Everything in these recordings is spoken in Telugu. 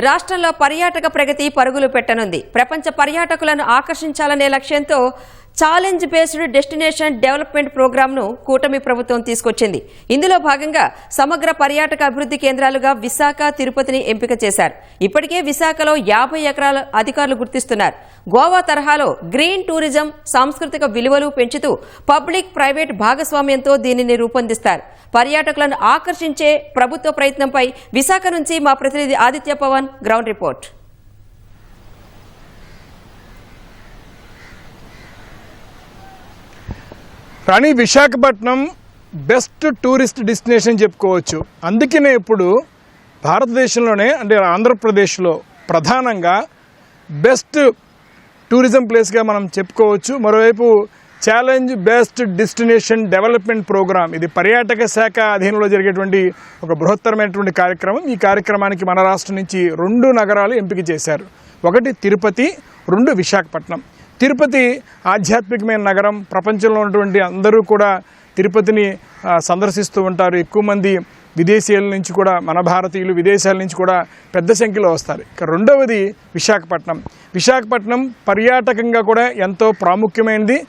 రాష్ట్రంలో పర్యాటక ప్రగతి పరుగులు పెట్టనుంది. ప్రపంచ పర్యాటకులను ఆకర్షించాలనే లక్ష్యంతో ఛాలెంజ్ బేస్డ్ డెస్టినేషన్ డెవలప్మెంట్ ప్రోగ్రామ్ను కూటమి ప్రభుత్వం తీసుకొచ్చింది. ఇందులో భాగంగా సమగ్ర పర్యాటక అభివృద్ధి కేంద్రాలుగా విశాఖ, తిరుపతిని ఎంపిక చేశారు. ఇప్పటికే విశాఖలో 50 ఎకరాల అధికారులు గుర్తిస్తున్నారు. గోవా తరహాలో గ్రీన్ టూరిజం, సాంస్కృతిక విలువలు పెంచుతూ పబ్లిక్ ప్రైవేట్ భాగస్వామ్యంతో దీనిని రూపొందిస్తారు. పర్యాటకులను ఆకర్షించే ప్రభుత్వ ప్రయత్నంపై విశాఖ నుంచి మా ప్రతినిధి ఆదిత్య పవన్ గ్రౌండ్ రిపోర్ట్. రాణి, విశాఖపట్నం బెస్ట్ టూరిస్ట్ డెస్టినేషన్ చెప్పుకోవచ్చు. అందుకనే ఇప్పుడు భారతదేశంలోనే అంటే ఆంధ్రప్రదేశ్లో ప్రధానంగా బెస్ట్ టూరిజం ప్లేస్గా మనం చెప్పుకోవచ్చు. మరోవైపు challenge best destination development programme, ఇది పర్యాటక శాఖ అధీనంలో జరిగేటువంటి ఒక బృహత్తరమైనటువంటి కార్యక్రమం. ఈ కార్యక్రమానికి మన రాష్ట్రం నుంచి 2 నగరాలు ఎంపిక చేశారు. ఒకటి తిరుపతి, 2 విశాఖపట్నం. తిరుపతి ఆధ్యాత్మికమైన నగరం. ప్రపంచంలో ఉన్నటువంటి అందరూ కూడా తిరుపతిని సందర్శిస్తూ ఉంటారు. ఎక్కువ మంది విదేశీయుల నుంచి కూడా, మన భారతీయులు విదేశాల నుంచి కూడా పెద్ద సంఖ్యలో వస్తారు. ఇక రెండవది విశాఖపట్నం. విశాఖపట్నం పర్యాటకంగా కూడా ఎంతో ప్రాముఖ్యమైనది.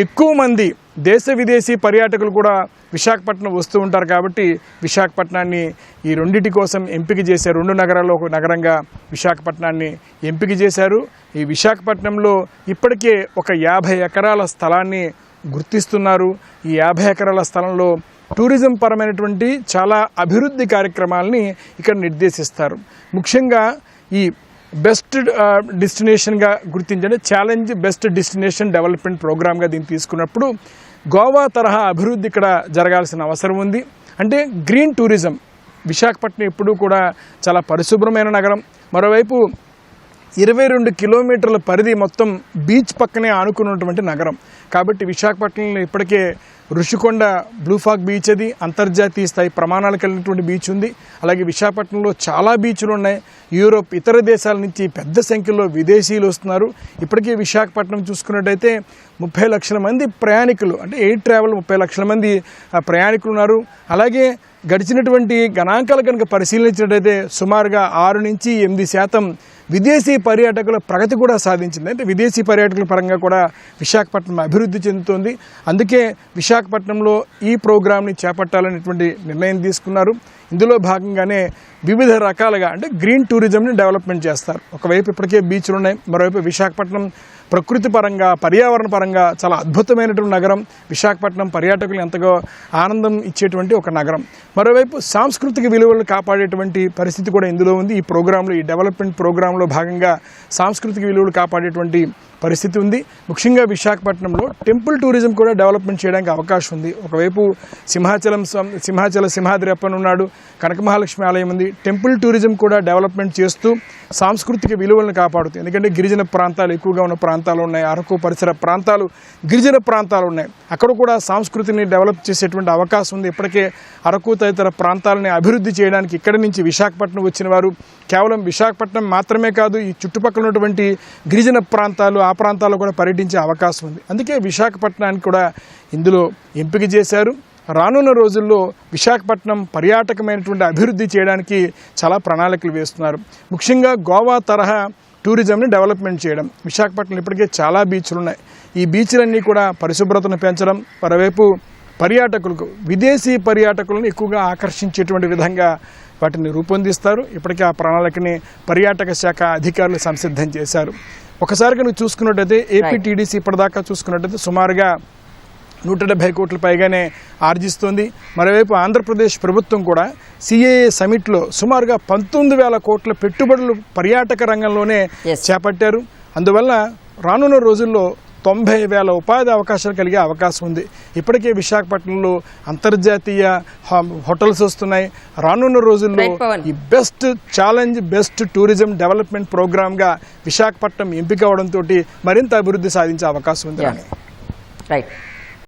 ఎక్కువ మంది దేశ విదేశీ పర్యాటకులు కూడా విశాఖపట్నం వస్తూ ఉంటారు. కాబట్టి విశాఖపట్నాన్ని ఈ రెండింటి కోసం ఎంపిక చేశారు. 2 నగరాల్లో ఒక నగరంగా విశాఖపట్నాన్ని ఎంపిక చేశారు. ఈ విశాఖపట్నంలో ఇప్పటికే ఒక 50 ఎకరాల స్థలాన్ని గుర్తిస్తున్నారు. ఈ 50 ఎకరాల స్థలంలో టూరిజం పరమైనటువంటి చాలా అభివృద్ధి కార్యక్రమాలని ఇక్కడ నిర్దేశిస్తారు. ముఖ్యంగా ఈ బెస్ట్ డెస్టినేషన్గా గుర్తించండి, ఛాలెంజ్ బెస్ట్ డెస్టినేషన్ డెవలప్మెంట్ ప్రోగ్రామ్గా దీన్ని తీసుకున్నప్పుడు గోవా తరహా అభివృద్ధి ఇక్కడ జరగాల్సిన అవసరం ఉంది. అంటే గ్రీన్ టూరిజం. విశాఖపట్నం ఎప్పుడూ కూడా చాలా పరిశుభ్రమైన నగరం. మరోవైపు 22 కిలోమీటర్ల పరిధి మొత్తం బీచ్ పక్కనే ఆనుకున్నటువంటి నగరం. కాబట్టి విశాఖపట్నంలో ఇప్పటికే ఋషికొండ బ్లూఫాగ్ బీచ్, అది అంతర్జాతీయ స్థాయి ప్రమాణాలు కలిగినటువంటి బీచ్ ఉంది. అలాగే విశాఖపట్నంలో చాలా బీచ్లు ఉన్నాయి. యూరోప్, ఇతర దేశాల నుంచి పెద్ద సంఖ్యలో విదేశీయులు వస్తున్నారు. ఇప్పటికే విశాఖపట్నం చూసుకున్నట్టయితే 30 లక్షల మంది ప్రయాణికులు, అంటే ఎయిర్ ట్రావెల్ 30 లక్షల మంది ప్రయాణికులు ఉన్నారు. అలాగే గడిచినటువంటి గణాంకాలు కనుక పరిశీలించినట్టయితే సుమారుగా 6 నుంచి 8% విదేశీ పర్యాటకుల ప్రగతి కూడా సాధించింది. అంటే విదేశీ పర్యాటకుల పరంగా కూడా విశాఖపట్నం అభివృద్ధి చెందుతోంది. అందుకే విశాఖపట్నంలో ఈ ప్రోగ్రాంని చేపట్టాలనేటువంటి నిర్ణయం తీసుకున్నారు. ఇందులో భాగంగానే వివిధ రకాలుగా అంటే గ్రీన్ టూరిజంని డెవలప్మెంట్ చేస్తారు. ఒకవైపు ఇప్పటికే బీచ్లు ఉన్నాయి, మరోవైపు విశాఖపట్నం ప్రకృతి పరంగా, పర్యావరణ పరంగా చాలా అద్భుతమైనటువంటి నగరం. విశాఖపట్నం పర్యాటకులు ఎంతగా ఆనందం ఇచ్చేటువంటి ఒక నగరం. మరోవైపు సాంస్కృతిక విలువలను కాపాడేటువంటి పరిస్థితి కూడా ఇందులో ఉంది. ఈ ప్రోగ్రాంలో, ఈ డెవలప్మెంట్ ప్రోగ్రాంలో భాగంగా సాంస్కృతిక విలువలు కాపాడేటువంటి పరిస్థితి ఉంది. ముఖ్యంగా విశాఖపట్నంలో టెంపుల్ టూరిజం కూడా డెవలప్మెంట్ చేయడానికి అవకాశం ఉంది. ఒకవైపు సింహాద్రి అప్పన్ ఉన్నాడు, కనక మహాలక్ష్మి ఆలయం ఉంది. టెంపుల్ టూరిజం కూడా డెవలప్మెంట్ చేస్తూ సాంస్కృతిక విలువలను కాపాడుతుంది. ఎందుకంటే గిరిజన ప్రాంతాలు ఎక్కువగా ఉన్న ప్రాంతాలు ఉన్నాయి. అరకు పరిసర ప్రాంతాలు గిరిజన ప్రాంతాలు ఉన్నాయి. అక్కడ కూడా సంస్కృతిని డెవలప్ చేసేటువంటి అవకాశం ఉంది. ఇప్పటికే అరకు తదితర ప్రాంతాలని అభివృద్ధి చేయడానికి ఇక్కడి నుంచి విశాఖపట్నం వచ్చిన వారు కేవలం విశాఖపట్నం మాత్రమే కాదు, ఈ చుట్టుపక్కల ఉన్నటువంటి గిరిజన ప్రాంతాలు, ఆ ప్రాంతాల్లో కూడా పర్యటించే అవకాశం ఉంది. అందుకే విశాఖపట్నానికి కూడా ఇందులో ఎంపిక చేశారు. రానున్న రోజుల్లో విశాఖపట్నం పర్యాటకమైనటువంటి అభివృద్ధి చేయడానికి చాలా ప్రణాళికలు వేస్తున్నారు. ముఖ్యంగా గోవా తరహా టూరిజంని డెవలప్మెంట్ చేయడం. విశాఖపట్నం ఇప్పటికే చాలా బీచ్లు ఉన్నాయి. ఈ బీచ్లన్నీ కూడా పరిశుభ్రతను పెంచడం, మరోవైపు పర్యాటకులకు, విదేశీ పర్యాటకులను ఎక్కువగా ఆకర్షించేటువంటి విధంగా వాటిని రూపొందిస్తారు. ఇప్పటికే ఆ ప్రణాళికని పర్యాటక శాఖ అధికారులు సంసిద్ధం చేశారు. ఒకసారి కనుక చూసుకున్నట్టయితే ఏపీటీడీసీ ఇప్పటిదాకా చూసుకున్నట్టయితే సుమారుగా 170 కోట్ల పైగానే ఆర్జిస్తోంది. మరోవైపు ఆంధ్రప్రదేశ్ ప్రభుత్వం కూడా సిఏఏ సమిట్లో సుమారుగా 19,000 కోట్ల పెట్టుబడులు పర్యాటక రంగంలోనే చేపట్టారు. అందువల్ల రానున్న రోజుల్లో 90,000 ఉపాధి అవకాశాలు కలిగే అవకాశం ఉంది. ఇప్పటికే విశాఖపట్నంలో అంతర్జాతీయ హోటల్స్ వస్తున్నాయి. రానున్న రోజుల్లో ఈ best challenge best tourism development ప్రోగ్రామ్గా విశాఖపట్నం ఎంపిక అవడంతో మరింత అభివృద్ధి సాధించే అవకాశం ఉంది. రైట్.